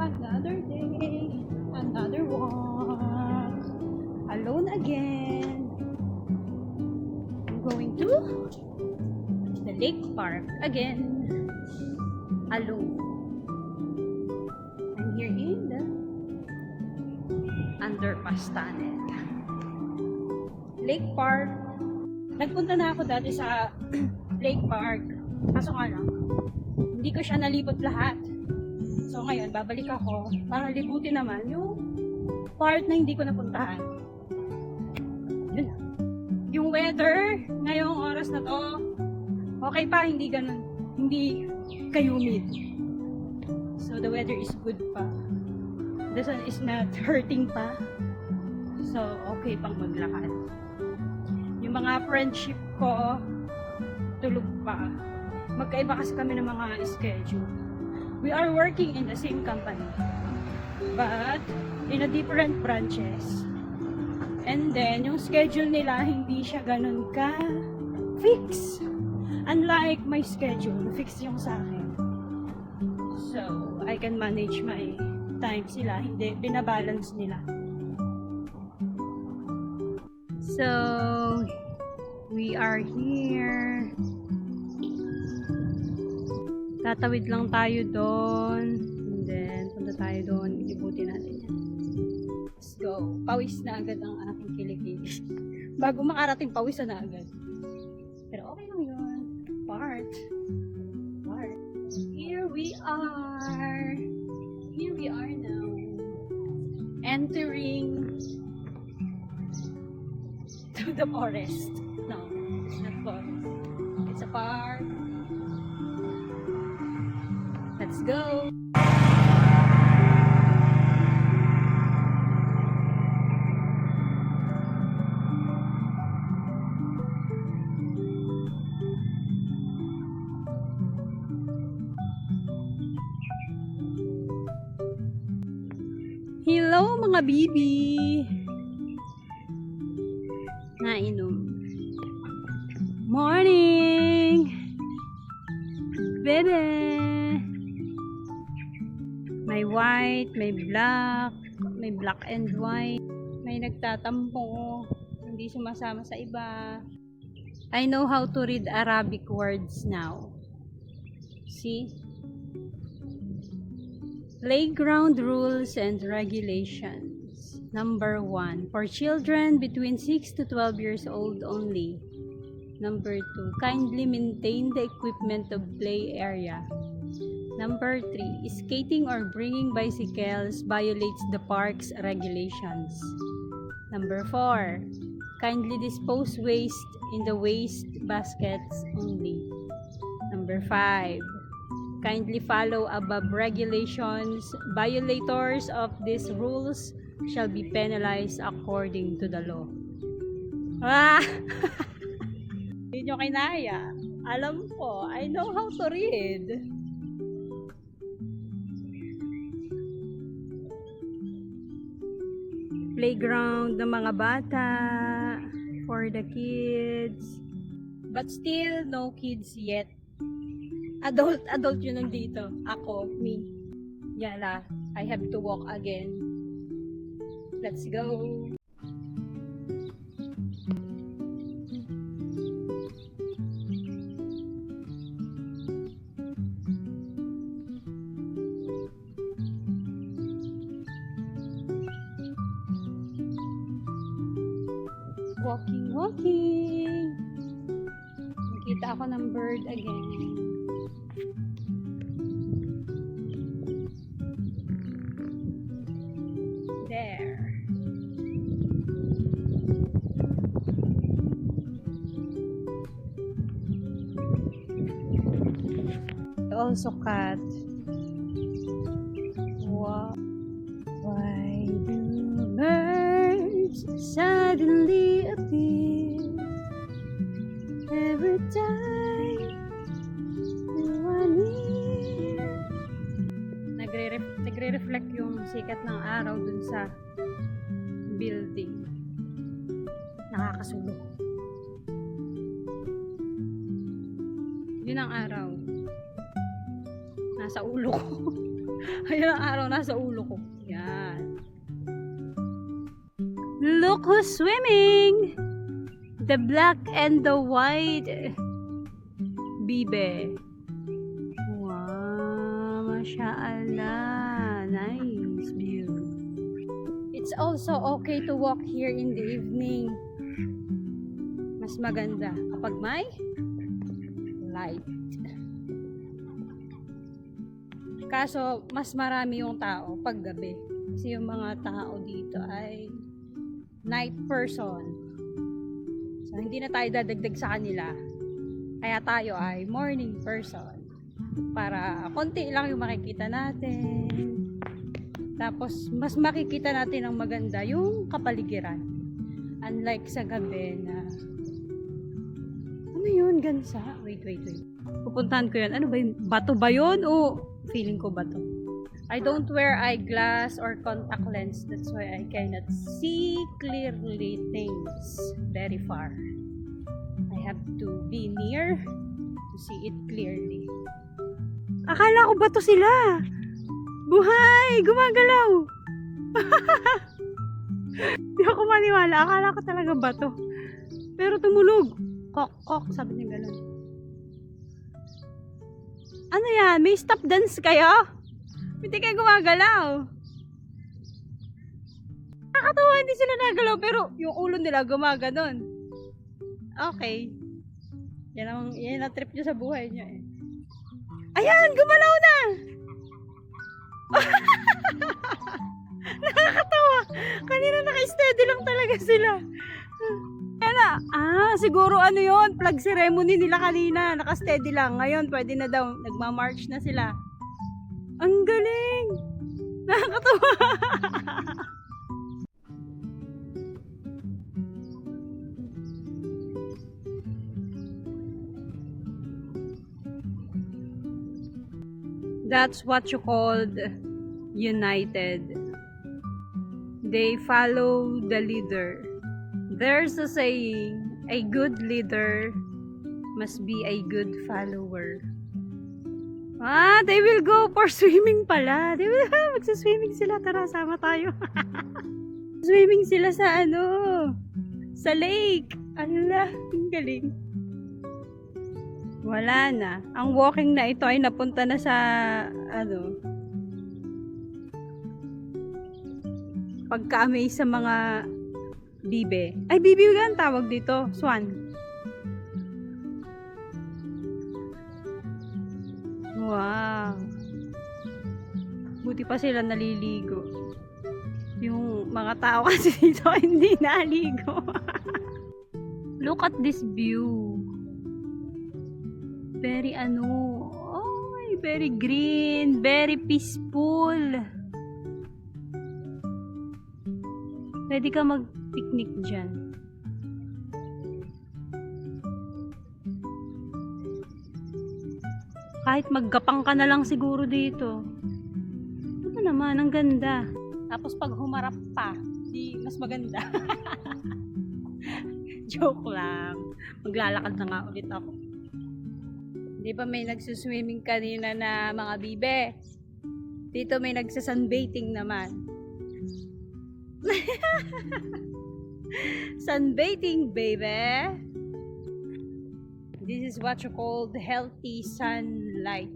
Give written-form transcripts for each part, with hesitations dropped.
Another day, another walk. Alone again. I'm going to the lake park again. Alone. I'm here in the underpass tunnel. Lake Park. Nagpunta na ako dati sa Lake Park. Kaso nga lang, hindi ko siya nalibot lahat. So ngayon, babalik ako para libutin naman yung part na hindi ko napuntahan. Yun na. Yung weather, ngayong oras na to, okay pa, hindi ganun. Hindi ka-humid. So the weather is good pa. The sun is not hurting pa. So okay pang maglakad. Yung mga friendship ko, tulog pa. Magkaiba kasi kami ng mga schedule. We are working in the same company, but in a different branches. And then, yung schedule nila, hindi siya ganun ka fix. Unlike my schedule, fix yung sa akin. So, I can manage my time sila. Hindi, binabalance nila. So, we are here. Tatawid lang tayo doon. And then, punta tayo doon. Ilibutin natin yan. Let's go. Pawis na agad ang aking kilikili. Bago makarating, pawis na agad. Pero okay lang yun. Part. Here we are. Here we are now. Entering to the forest. No, it's not forest. It's a park. Let's go! Hello mga bibi! Nainom. Morning! Bebe! May white, may black and white. May nagtatampo, hindi sumasama sa iba. I know how to read Arabic words now. See? Playground rules and regulations. Number 1, for children between 6 to 12 years old only. Number 2, kindly maintain the equipment of play area. Number 3, skating or bringing bicycles violates the park's regulations. Number 4, kindly dispose waste in the waste baskets only. Number 5, kindly follow above regulations. Violators of these rules shall be penalized according to the law. Ah! Hindi nyo kinaya. Alam ko, I know how to read. Playground ng mga bata for the kids, but still no kids yet. Adult yun nandito. Ako, me, Yala, I have to walk again. Let's go. Walking. Nakita ako ng bird again. There. Also cat. Wow. Why do birds suddenly appear every time you are near? Nagre-reflect yung sikat ng araw dun sa building. Nakakasulok. Yun ang araw. nasa ulo ko. Ayun ang araw nasa ulo ko. Yan. Look who's swimming! The black and the white bibe. Wow, mashallah. Nice view. It's also okay to walk here in the evening. Mas maganda kapag may light. Kaso, mas marami yung tao pag gabi. Kasi yung mga tao dito ay night person. So, hindi na tayo dadagdag sa kanila. Kaya tayo ay morning person. Para konti lang yung makikita natin. Tapos, mas makikita natin ang maganda yung kapaligiran. Unlike sa gabi na ano yun? Gansa? Wait. Pupuntahan ko yun. Ano ba yun? Bato ba yun? O feeling ko bato. I don't wear eyeglass or contact lens. That's why I cannot see clearly things very far. I have to be near to see it clearly. Akala ko bato sila. Buhay! Gumagalaw! Di ako maniwala. Akala ko talaga bato. Pero tumulog. Kok, sabi niya gano'n. Ano yan? May stop dance kayo? Hindi kayo gumagalaw. Nakakatawa, hindi sila nagalaw pero yung ulo nila gumaganon. Okay. Yan ang trip nyo sa buhay nyo eh. Ayan! Gumalaw na! Nakakatawa. Kanina naka-steady lang talaga sila. Siguro ano yon, flag ceremony nila kanina, naka-steady lang. Ngayon, pwede na daw, nagma-march na sila. Ang galing! Nakakatawa! That's what you called united. They follow the leader. There's a saying, a good leader must be a good follower. They will go for swimming pala. They will magsa-swimming sila. Tara, sama tayo. Swimming sila sa sa lake. Allah, ang galing. Wala na. Ang walking na ito ay napunta na sa pagka-amaze sa mga bibe. Ay, bibe gan tawag dito. Swan. Wow. Buti pa sila naliligo. Yung mga tao kasi dito hindi naligo. Look at this view. Very very green, very peaceful. Pwede ka mag-picnic dyan. Kahit maggapang ka na lang siguro dito. Ito naman, ang ganda. Tapos pag humarap pa, di mas maganda. Joke lang. Maglalakad na nga ulit ako. Di ba may nagsuswimming kanina na mga bibe? Dito may nagsasunbathing naman. Sunbathing, baby. This is what you call the healthy sunlight.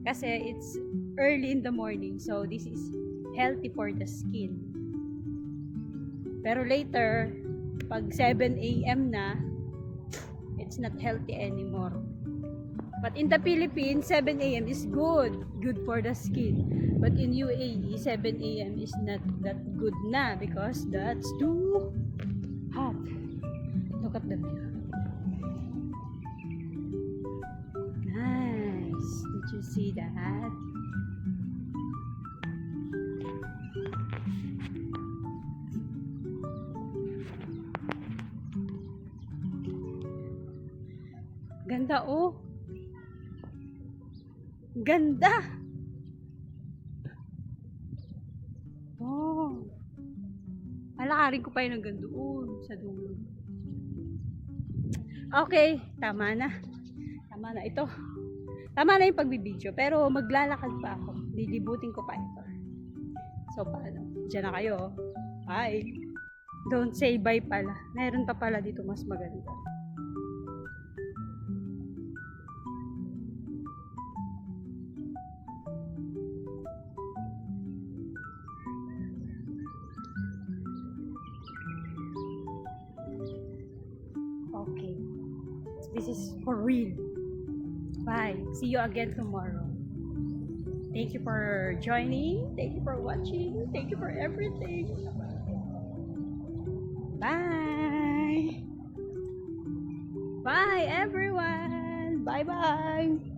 Kasi it's early in the morning, so this is healthy for the skin. Pero later, pag 7 a.m. na, it's not healthy anymore. But in the Philippines, 7 a.m. is good for the skin. But in UAE, 7 a.m. is not that good na because that's too hot. Look at the view. Nice. Did you see that? Ganda oh. Ganda. Oh. Alakarin ko pa yun hanggang doon sa dulo. Okay, tama na. Tama na ito. Tama na yung pagbibideo, pero maglalakad pa ako. Lilibutin ko pa ito. So, paano? Diyan na kayo. Bye! Don't say bye pala. Meron pa pala dito mas maganda. Okay. This is for real. Bye. See you again tomorrow. Thank you for joining. Thank you for watching. Thank you for everything. Bye. Bye, everyone. Bye-bye.